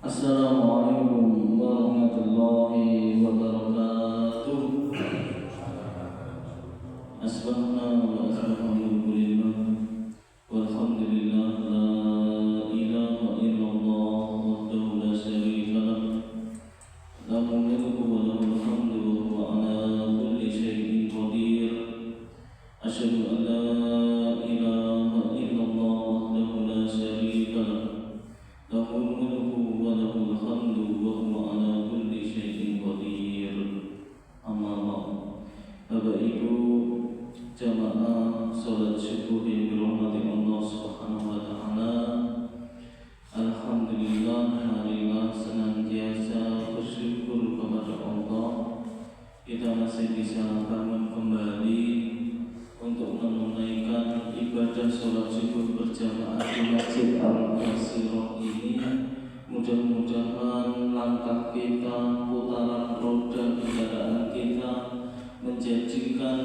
Assalamualaikum warahmatullahi wabarakatuh. Asbahna wa asbahulillah walhamdulillah la ilaha illallah wahdahu la syarika lah lahul mulku wa lahul hamdu wa huwa ala kulli syai'in qadir. Asyhadu an la ilaha illallah wahdahu la syarika lah lahul mulku wa lahul hamdu wa huwa ala kulli syai'in qadir. Amma ba'd. Bapak Ibu jamaah salat syukur yang dirahmati Allah Subhanahu wa taala. Alhamdulillah, marilah senantiasa bersyukur kepada Allah. Kita masih bisa bangun kembali untuk menunaikan ibadah salat syukur berjamaah di Masjid Al-Basirah ini. Mudah-mudahan langkah kita, putaran roda kendaraan kita menjadikan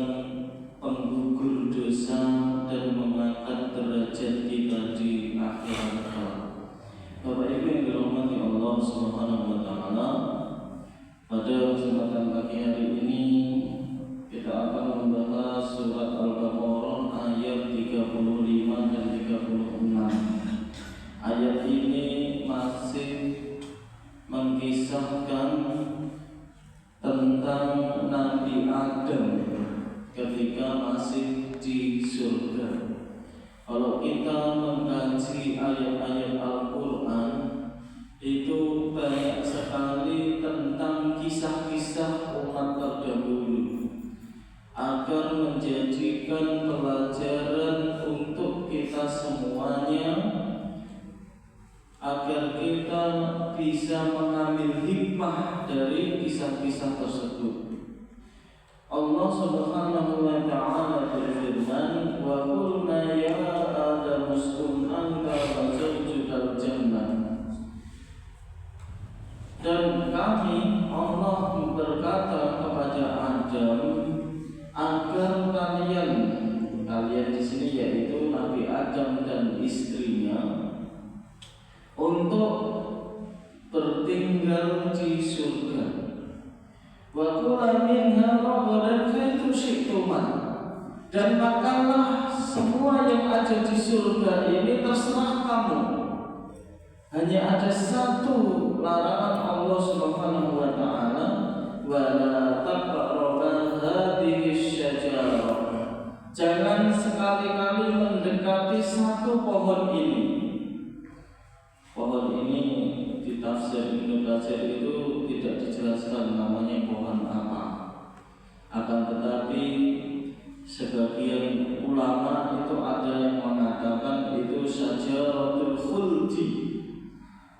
penggugur dosa dan mengangkat derajat kita di akhirat kelak. Bapak Ibu yang dirahmati Allah Subhanahu wa taala, pada kesempatan pagi hari ini kita akan membahas surat Al-Baqarah ayat 35 dan 36. Ayat ini masih mengisahkan tentang Nabi Adam ketika masih di surga. Kalau kita mengkaji ayat-ayat Al-Quran, itu banyak sekali tentang kisah-kisah umat terdahulu agar menjadikan pelajaran untuk kita semuanya, agar kita bisa mengambil hikmah dari kisah-kisah tersebut. Allah Subhanahu wa ta'ala berfirman, wa qulna ya Adam uskun anta wa zawjukal jannah. Dan kami, Allah berkata kepada Adam agar kalian di sini yaitu Nabi Adam dan istrinya, untuk bertinggal di surga. Wa kula minha ragadan haitsu syi'tuma. Dan makanlah semua yang ada di surga ini terserah kamu. Hanya ada satu larangan Allah Subhanahu wa taala, wa la taqrabu hadhihi syajarah. Jangan sekali-kali mendekati satu pohon ini. Pohon ini di tafsir Ibnu Katsir itu tidak dijelaskan namanya pohon apa. Akan tetapi sebagian ulama itu ada yang mengatakan itu syajaratul khuldi,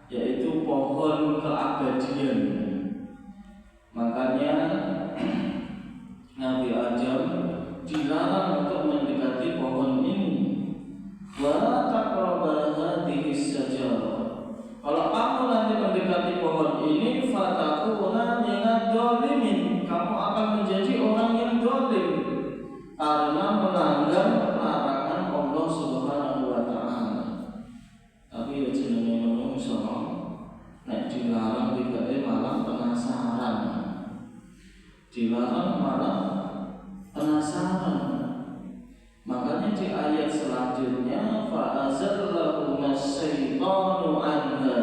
yaitu pohon keabadian. Makanya Nabi Adam dilarang untuk mendekati pohon ini. Wa taqrabu hadhihi syajarah. Kalau kamu nanti mendekati pohon ini, fatakuna minadz dzalimin, kamu akan menjadi orang yang zalim karena melanggar larangan Allah Subhanahu wa taala. Tapi ya jenenge manungsa, nek dilarang tidak malah penasaran. Dilarang malah penasaran. Makanya di ayat selanjutnya fa'azallahuma syaitanu anha.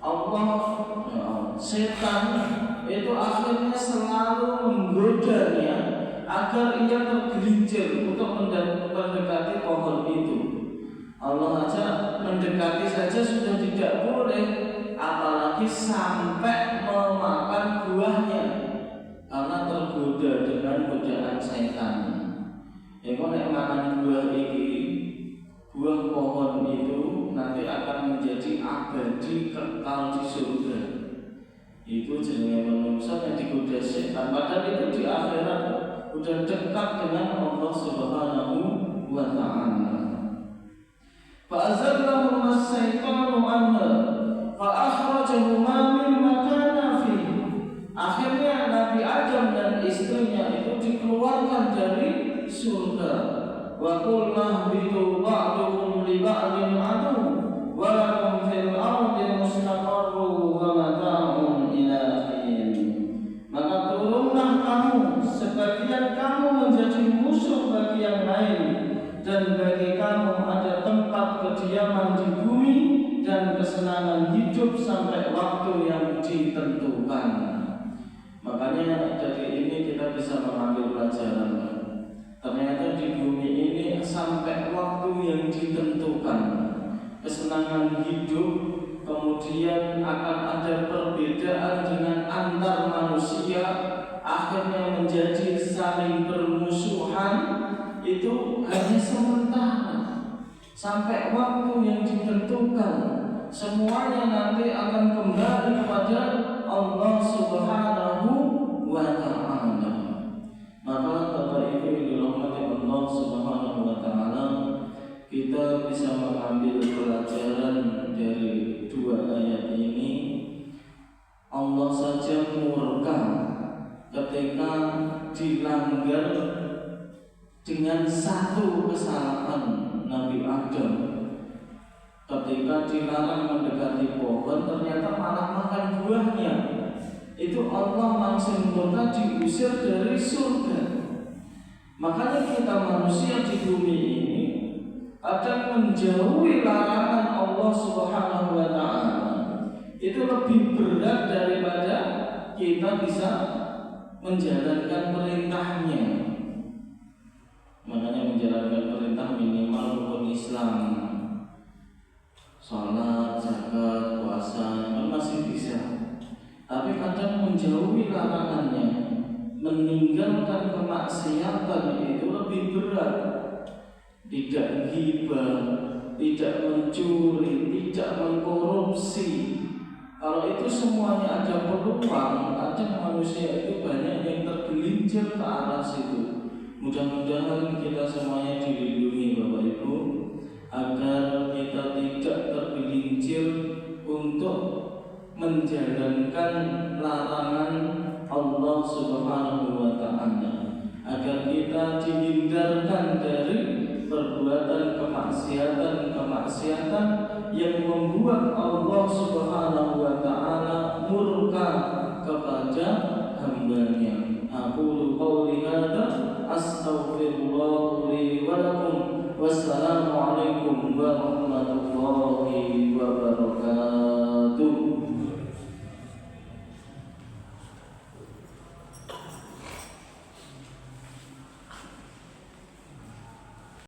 Allah, setan itu akhirnya selalu menggodanya agar ia tergelincir untuk mendekati pohon itu. Allah aja mendekati saja sudah tidak boleh, apalagi sampai memakan buahnya karena tergoda dengan godaan setan. Kalau makan buah ini, buah pohon itu nanti akan menjadi abadi kekal di surga. Itu jenenge manusia yang digoda setan. Padahal itu di akhirat sudah dekat dengan Allah Subhanahu wa taala. Fa'azallahuma syaitanu anha fa akhrajahuma mimma kana fihi. Akhirnya Nabi Adam dan istrinya itu dikeluarkan dari surga. Wa qulna bitu ba'dukum li ba'din adu wa lakum fil ardi mustaqarrun kediaman di bumi dan kesenangan hidup sampai waktu yang ditentukan. Makanya dari ini kita bisa mengambil pelajaran. Ternyata di bumi ini sampai waktu yang ditentukan, kesenangan hidup, kemudian akan ada perbedaan dengan antar manusia, akhirnya menjadi saling bermusuhan. Itu hanya sementara, sampai waktu yang ditentukan. Semuanya nanti akan kembali kepada Allah Subhanahu wa Ta'ala. Maka Bapak Ibu yang dirahmati Allah Subhanahu wa Ta'ala, kita bisa mengambil pelajaran dari dua ayat ini. Allah saja murka ketika dilanggar dengan satu kesalahan Nabi Adam. Ketika dilarang mendekati pohon, ternyata malah makan buahnya. Itu Allah langsung murka, diusir dari surga. Makanya kita manusia di bumi ini kadang menjauhi larangan Allah Subhanahu wa Ta'ala. Itu lebih berat daripada kita bisa menjalankan perintahnya. Makanya menjalankan perintah minimal rukun Islam, salat, zakat, puasa kan masih bisa. Tapi kadang menjauhi larangannya, meninggalkan kemaksiatan itu lebih berat. Tidak ghibah, tidak mencuri, tidak mengkorupsi. Kalau itu semuanya ada peluang, kadang manusia itu banyak yang tergelincir ke arah situ. Mudah-mudahan kita semuanya dilindungi Bapak Ibu, agar kita tidak tergelincir untuk menjalankan larangan Allah Subhanahu wa Ta'ala, agar kita dihindarkan dari perbuatan kemaksiatan yang membuat Allah Subhanahu wa Ta'ala murka kepada hamba-Nya. Aqulu qawli hadza astaghfirullah li wa lakum. Wassalamu alaikum warahmatullahi